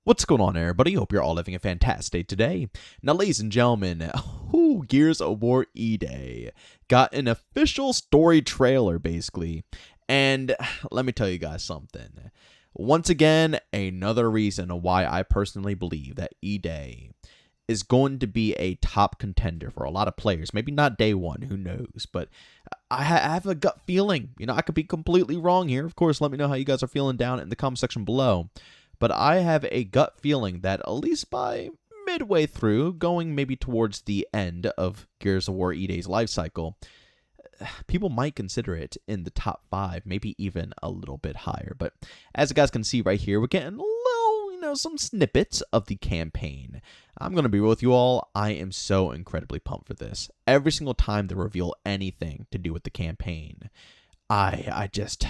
What's going on, everybody? Hope you're all having a fantastic day today. Now, ladies and gentlemen, Gears of War E-Day got an official story trailer, basically. And let me tell you guys something. Once again, another reason why I personally believe that E-Day is going to be a top contender for a lot of players. Maybe not day one, who knows? But I have a gut feeling. I could be completely wrong here. Of course, let me know how you guys are feeling down in the comment section below. But I have a gut feeling that at least by midway through, going maybe towards the end of Gears of War E-Day's life cycle, people might consider it in the top 5, maybe even a little bit higher. But as you guys can see right here, we're getting a little, some snippets of the campaign. I'm going to be real with you all. I am so incredibly pumped for this. Every single time they reveal anything to do with the campaign, I just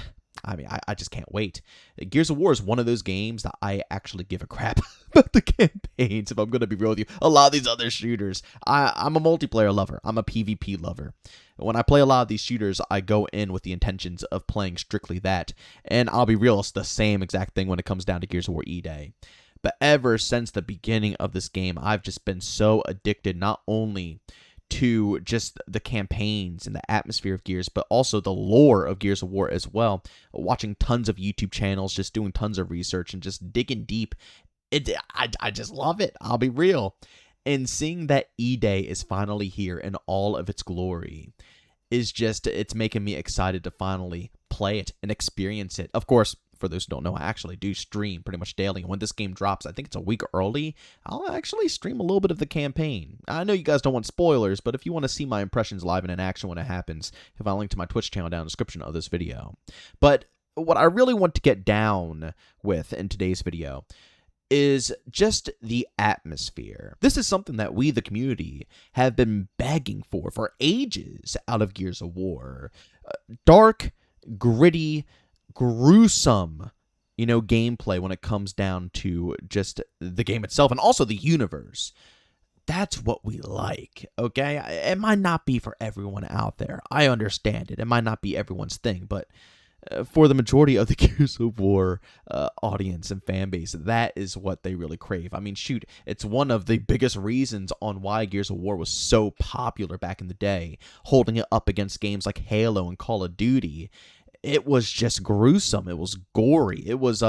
can't wait. Gears of War is one of those games that I actually give a crap about the campaigns, if I'm going to be real with you. A lot of these other shooters, I'm a multiplayer lover. I'm a PvP lover. When I play a lot of these shooters, I go in with the intentions of playing strictly that. And I'll be real, it's the same exact thing when it comes down to Gears of War E-Day. But ever since the beginning of this game, I've just been so addicted, not only to just the campaigns and the atmosphere of Gears, but also the lore of Gears of War as well. Watching tons of YouTube channels, just doing tons of research and just digging deep. I just love it. I'll be real. And seeing that E-Day is finally here in all of its glory is just, it's making me excited to finally play it and experience it. Of course, for those who don't know, I actually do stream pretty much daily. And when this game drops, I think it's a week early, I'll actually stream a little bit of the campaign. I know you guys don't want spoilers, but if you want to see my impressions live and in action when it happens, if I link to my Twitch channel down in the description of this video. But what I really want to get down with in today's video is just the atmosphere. This is something that we, the community, have been begging for ages out of Gears of War. Dark, gritty, gruesome, gameplay when it comes down to just the game itself and also the universe. That's what we like, okay? It might not be for everyone out there. I understand it. It might not be everyone's thing, but for the majority of the Gears of War audience and fan base, that is what they really crave. I mean, shoot, it's one of the biggest reasons on why Gears of War was so popular back in the day, holding it up against games like Halo and Call of Duty. It was just gruesome. It was gory. It was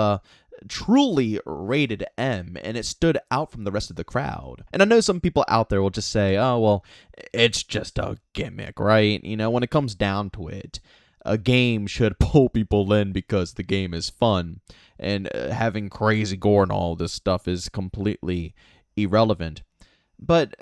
truly rated M, and it stood out from the rest of the crowd. And I know some people out there will just say, oh, well, it's just a gimmick, right? When it comes down to it, a game should pull people in because the game is fun, and having crazy gore and all this stuff is completely irrelevant. But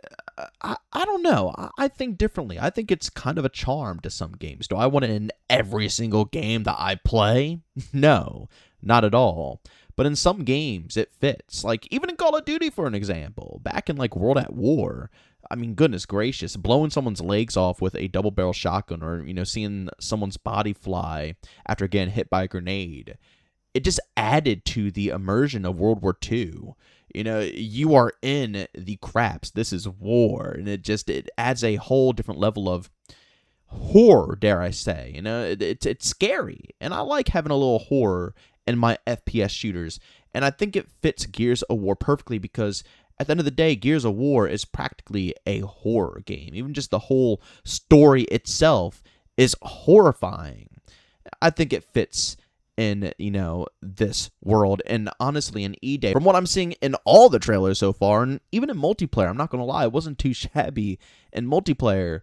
I don't know. I think differently. I think it's kind of a charm to some games. Do I want it in every single game that I play? No, not at all. But in some games, it fits. Like, even in Call of Duty, for an example. Back in, World at War, I mean, goodness gracious, blowing someone's legs off with a double-barrel shotgun or, seeing someone's body fly after getting hit by a grenade, it just added to the immersion of World War II. You are in the craps. This is war, and it adds a whole different level of horror, dare I say. It's scary, and I like having a little horror in my FPS shooters, and I think it fits Gears of War perfectly because at the end of the day, Gears of War is practically a horror game. Even just the whole story itself is horrifying. I think it fits in, this world, and honestly in E-Day, from what I'm seeing in all the trailers so far, and even in multiplayer, I'm not going to lie, it wasn't too shabby in multiplayer.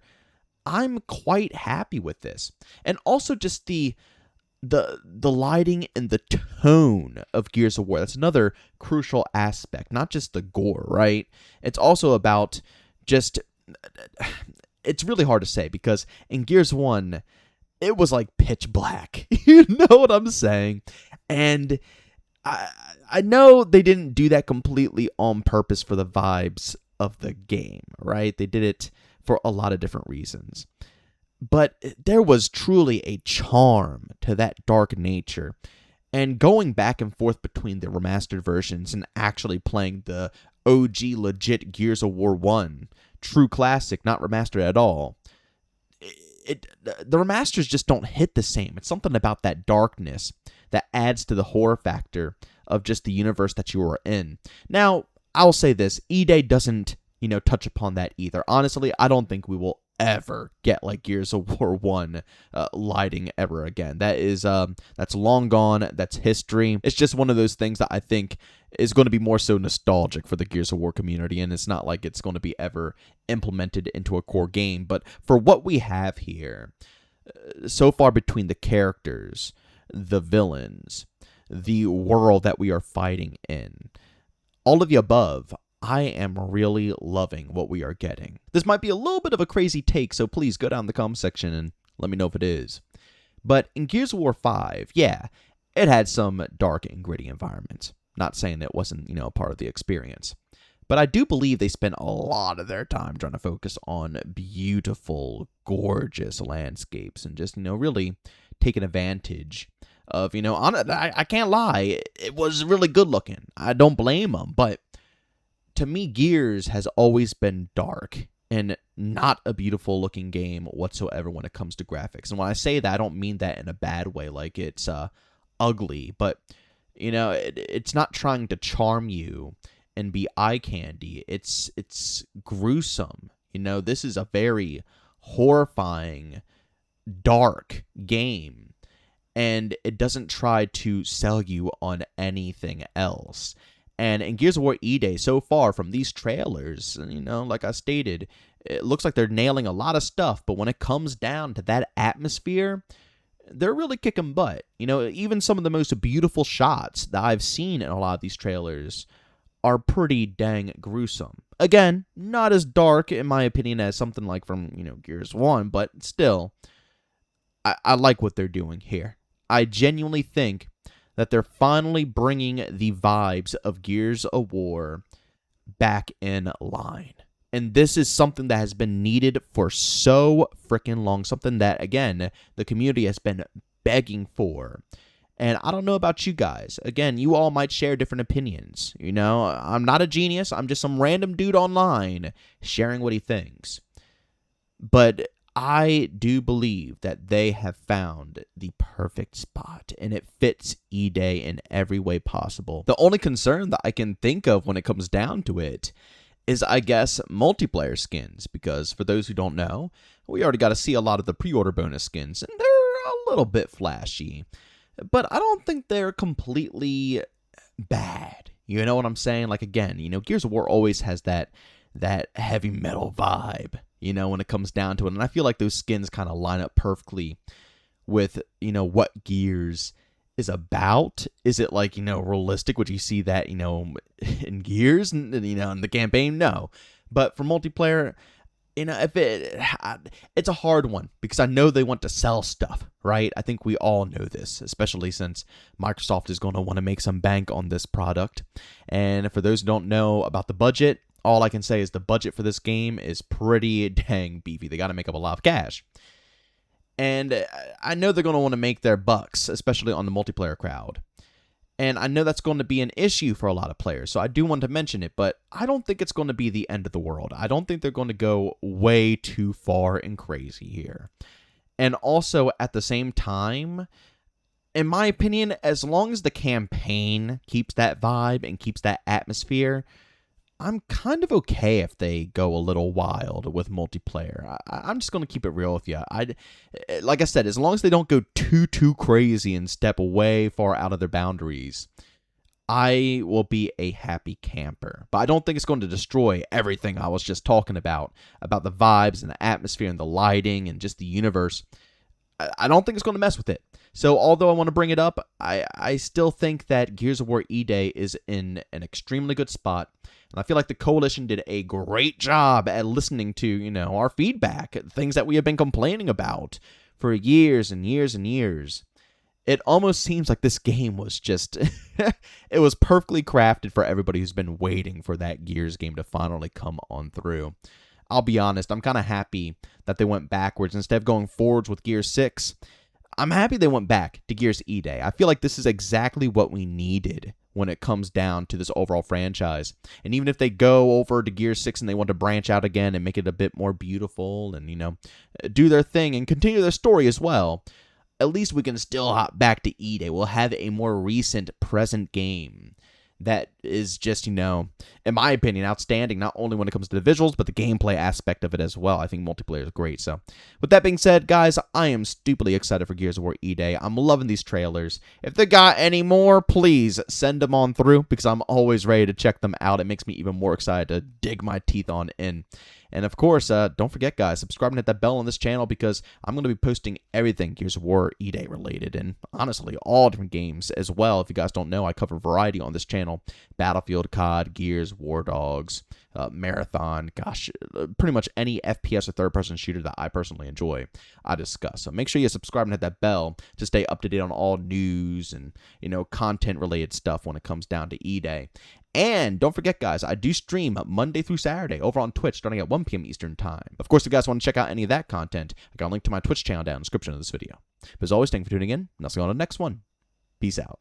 I'm quite happy with this. And also just the lighting and the tone of Gears of War. That's another crucial aspect, not just the gore, right? It's also about just, it's really hard to say because in Gears 1, it was like pitch black. You know what I'm saying? And I know they didn't do that completely on purpose for the vibes of the game, right? They did it for a lot of different reasons. But there was truly a charm to that dark nature. And going back and forth between the remastered versions and actually playing the OG legit Gears of War 1, true classic, not remastered at all, the remasters just don't hit the same. It's something about that darkness that adds to the horror factor of just the universe that you are in. Now, I'll say this, E-Day doesn't, touch upon that either. Honestly, I don't think we will ever get like Gears of War 1 lighting ever again. That's long gone. That's history. It's just one of those things that I think is going to be more so nostalgic for the Gears of War community, and it's not like it's going to be ever implemented into a core game. But for what we have here so far, between the characters, the villains, the world that we are fighting in, all of the above, I am really loving what we are getting. This might be a little bit of a crazy take, so please go down in the comment section and let me know if it is. But in Gears of War 5, yeah, it had some dark and gritty environments. Not saying it wasn't, a part of the experience. But I do believe they spent a lot of their time trying to focus on beautiful, gorgeous landscapes and just, really taking advantage of, I can't lie, it was really good looking. I don't blame them, but to me, Gears has always been dark and not a beautiful looking game whatsoever when it comes to graphics. And when I say that, I don't mean that in a bad way, like it's ugly, but it's not trying to charm you and be eye candy. It's gruesome. This is a very horrifying, dark game, and it doesn't try to sell you on anything else. And in Gears of War E-Day, so far from these trailers, like I stated, it looks like they're nailing a lot of stuff, but when it comes down to that atmosphere, they're really kicking butt. Even some of the most beautiful shots that I've seen in a lot of these trailers are pretty dang gruesome. Again, not as dark, in my opinion, as something like from, Gears 1, but still, I like what they're doing here. I genuinely think that they're finally bringing the vibes of Gears of War back in line. And this is something that has been needed for so freaking long. Something that, again, the community has been begging for. And I don't know about you guys. Again, you all might share different opinions. I'm not a genius. I'm just some random dude online sharing what he thinks. But I do believe that they have found the perfect spot, and it fits E-Day in every way possible. The only concern that I can think of when it comes down to it is, I guess, multiplayer skins, because for those who don't know, we already got to see a lot of the pre-order bonus skins, and they're a little bit flashy, but I don't think they're completely bad. You know what I'm saying? Like, again, Gears of War always has that heavy metal vibe, when it comes down to it. And I feel like those skins kind of line up perfectly with, what Gears is about. Is it like, realistic? Would you see that, in Gears and, in the campaign? No. But for multiplayer, it's a hard one because I know they want to sell stuff, right? I think we all know this, especially since Microsoft is going to want to make some bank on this product. And for those who don't know about the budget, all I can say is the budget for this game is pretty dang beefy. They got to make up a lot of cash. And I know they're going to want to make their bucks, especially on the multiplayer crowd. And I know that's going to be an issue for a lot of players, so I do want to mention it, but I don't think it's going to be the end of the world. I don't think they're going to go way too far and crazy here. And also, at the same time, in my opinion, as long as the campaign keeps that vibe and keeps that atmosphere, I'm kind of okay if they go a little wild with multiplayer. I'm just going to keep it real with you. Like I said, as long as they don't go too crazy and step way far out of their boundaries, I will be a happy camper. But I don't think it's going to destroy everything I was just talking about the vibes and the atmosphere and the lighting and just the universe. I don't think it's going to mess with it. So although I want to bring it up, I still think that Gears of War E-Day is in an extremely good spot. And I feel like the Coalition did a great job at listening to, our feedback, things that we have been complaining about for years and years and years. It almost seems like this game was just, it was perfectly crafted for everybody who's been waiting for that Gears game to finally come on through. I'll be honest, I'm kind of happy that they went backwards instead of going forwards with Gears 6. I'm happy they went back to Gears E-Day. I feel like this is exactly what we needed when it comes down to this overall franchise. And even if they go over to Gears 6 and they want to branch out again and make it a bit more beautiful and, do their thing and continue their story as well, at least we can still hop back to E-Day. We'll have a more recent present game that is just, in my opinion, outstanding, not only when it comes to the visuals, but the gameplay aspect of it as well. I think multiplayer is great. So with that being said, guys, I am stupidly excited for Gears of War E-Day. I'm loving these trailers. If they got any more, please send them on through, because I'm always ready to check them out. It makes me even more excited to dig my teeth on in. And of course, don't forget, guys, subscribe and hit that bell on this channel, because I'm going to be posting everything Gears of War E-Day related, and honestly, all different games as well. If you guys don't know, I cover variety on this channel: Battlefield, COD, Gears, War Dogs, Marathon, gosh, pretty much any FPS or third-person shooter that I personally enjoy, I discuss. So make sure you subscribe and hit that bell to stay up to date on all news and, content-related stuff when it comes down to E-Day. And don't forget, guys, I do stream Monday through Saturday over on Twitch starting at 1 p.m. Eastern Time. Of course, if you guys want to check out any of that content, I got a link to my Twitch channel down in the description of this video. But as always, thank you for tuning in, and I'll see you on the next one. Peace out.